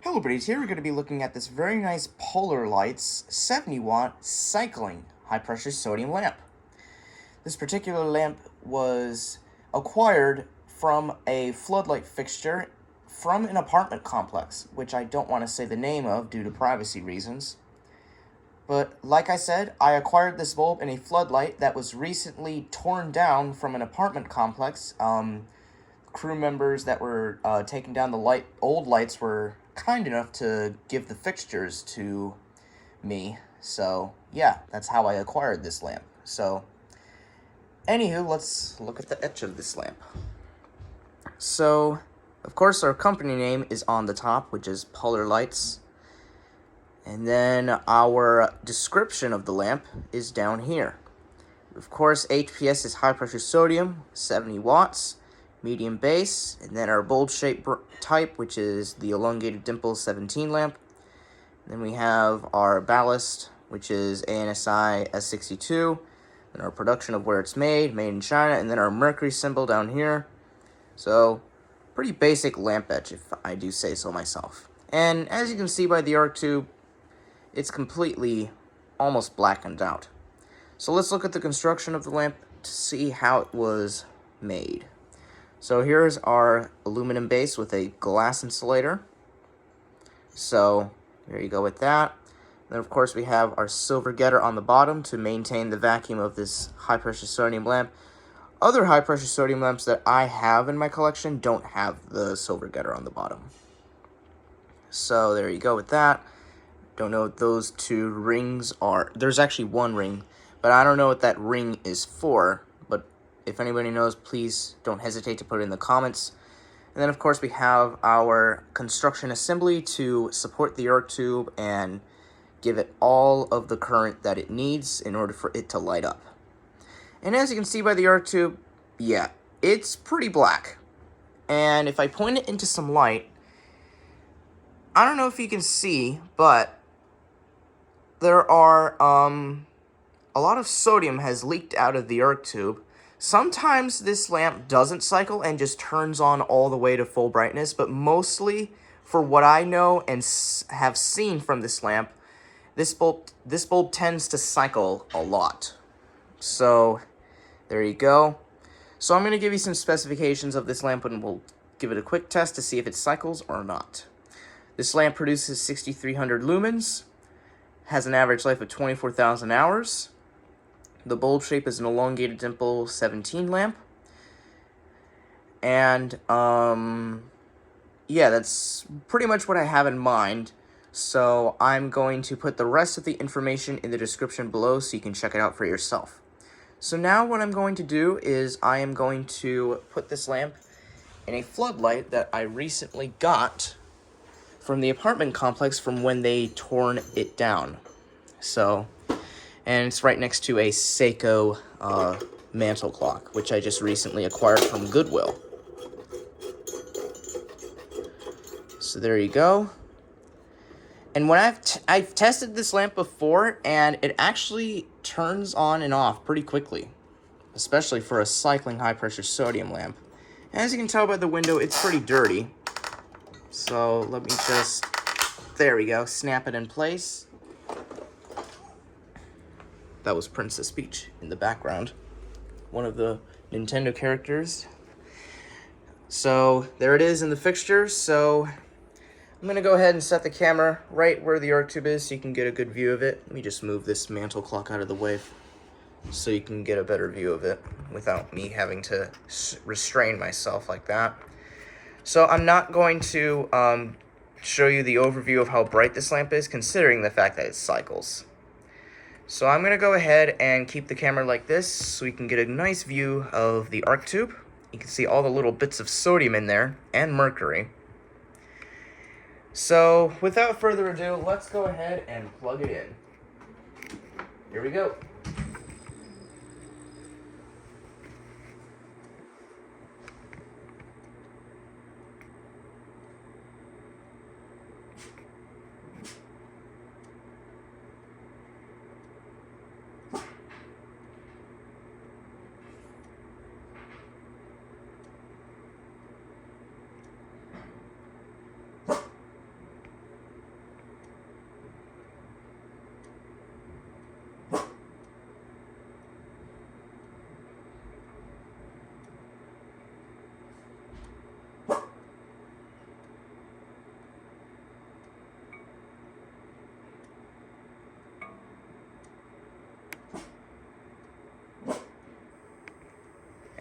Hello buddies, here we're going to be looking at this very nice Polar Lights 70 watt cycling high pressure sodium lamp. This particular lamp was acquired from a floodlight fixture from an apartment complex, which I don't want to say the name of due to privacy reasons. But like I said, I acquired this bulb in a floodlight that was recently torn down from an apartment complex. Crew members that were taking down the old lights were kind enough to give the fixtures to me. So yeah, that's how I acquired this lamp. So anywho, let's look at the etch of this lamp. So of course our company name is on the top, which is Polar Lights. And then our description of the lamp is down here. Of course, HPS is high pressure sodium, 70 watts, medium base, and then our bulb shape type, which is the elongated dimple 17 lamp. Then we have our ballast, which is ANSI S62, and our production of where it's made in China, and then our mercury symbol down here. So, pretty basic lamp etch, if I do say so myself. And as you can see by the arc tube, it's completely almost blackened out. So let's look at the construction of the lamp to see how it was made. So here's our aluminum base with a glass insulator. So there you go with that. Then of course we have our silver getter on the bottom to maintain the vacuum of this high pressure sodium lamp. Other high pressure sodium lamps that I have in my collection don't have the silver getter on the bottom. So there you go with that. Don't know what those two rings are. There's actually one ring, but I don't know what that ring is for. But if anybody knows, please don't hesitate to put it in the comments. And then of course we have our construction assembly to support the arc tube and give it all of the current that it needs in order for it to light up. And as you can see by the arc tube, yeah, it's pretty black. And if I point it into some light, I don't know if you can see, but there are, a lot of sodium has leaked out of the arc tube. Sometimes this lamp doesn't cycle and just turns on all the way to full brightness, but mostly, for what I know and have seen from this lamp, this bulb tends to cycle a lot. So, there you go. So I'm going to give you some specifications of this lamp and we'll give it a quick test to see if it cycles or not. This lamp produces 6,300 lumens. Has an average life of 24,000 hours. The bulb shape is an elongated dimple 17 lamp. And, yeah, that's pretty much what I have in mind. So I'm going to put the rest of the information in the description below so you can check it out for yourself. So now what I'm going to do is I am going to put this lamp in a floodlight that I recently got from the apartment complex from when they torn it down. So, and it's right next to a Seiko mantle clock, which I just recently acquired from Goodwill. So there you go. And when I've tested this lamp before, and it actually turns on and off pretty quickly, especially for a cycling high pressure sodium lamp. And as you can tell by the window, it's pretty dirty. So let me just, there we go, snap it in place. That was Princess Peach in the background, one of the Nintendo characters. So there it is in the fixture. So I'm going to go ahead and set the camera right where the arc tube is so you can get a good view of it. Let me just move this mantle clock out of the way so you can get a better view of it without me having to restrain myself like that. So I'm not going to show you the overview of how bright this lamp is, considering the fact that it cycles. So I'm going to go ahead and keep the camera like this so we can get a nice view of the arc tube. You can see all the little bits of sodium in there, and mercury. So without further ado, let's go ahead and plug it in. Here we go.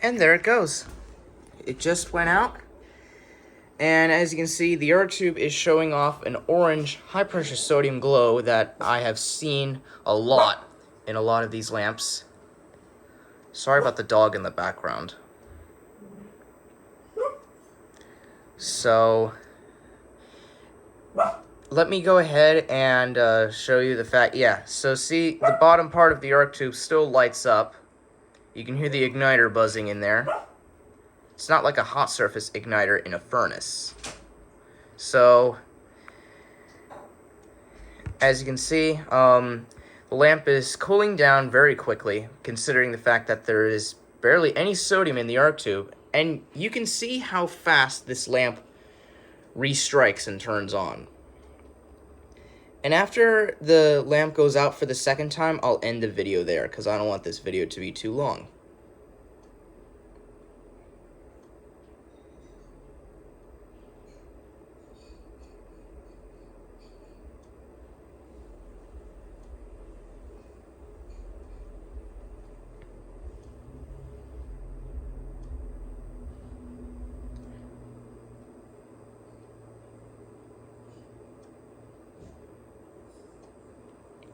And there it goes. It just went out. And as you can see, the arc tube is showing off an orange high-pressure sodium glow that I have seen a lot in a lot of these lamps. Sorry about the dog in the background. So, let me go ahead and show you the fact. Yeah, so see, the bottom part of the arc tube still lights up. You can hear the igniter buzzing in there. It's not like a hot surface igniter in a furnace. So, as you can see, the lamp is cooling down very quickly, considering the fact that there is barely any sodium in the arc tube. And you can see how fast this lamp restrikes and turns on. And after the lamp goes out for the second time, I'll end the video there, because I don't want this video to be too long.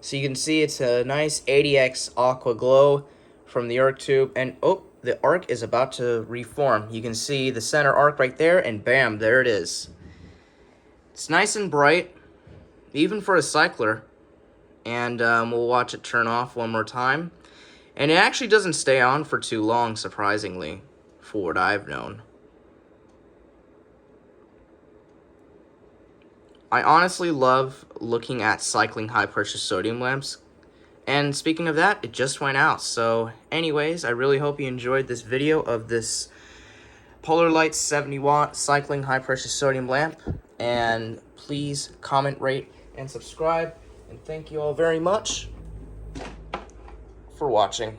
So you can see it's a nice 80x aqua glow from the arc tube, and oh, the arc is about to reform. You can see the center arc right there, and bam, there it is. It's nice and bright, even for a cycler, and we'll watch it turn off one more time. And it actually doesn't stay on for too long, surprisingly, for what I've known. I honestly love looking at cycling high-pressure sodium lamps. And speaking of that, it just went out. So anyways, I really hope you enjoyed this video of this Polar Light 70 watt cycling high-pressure sodium lamp. And please comment, rate, and subscribe. And thank you all very much for watching.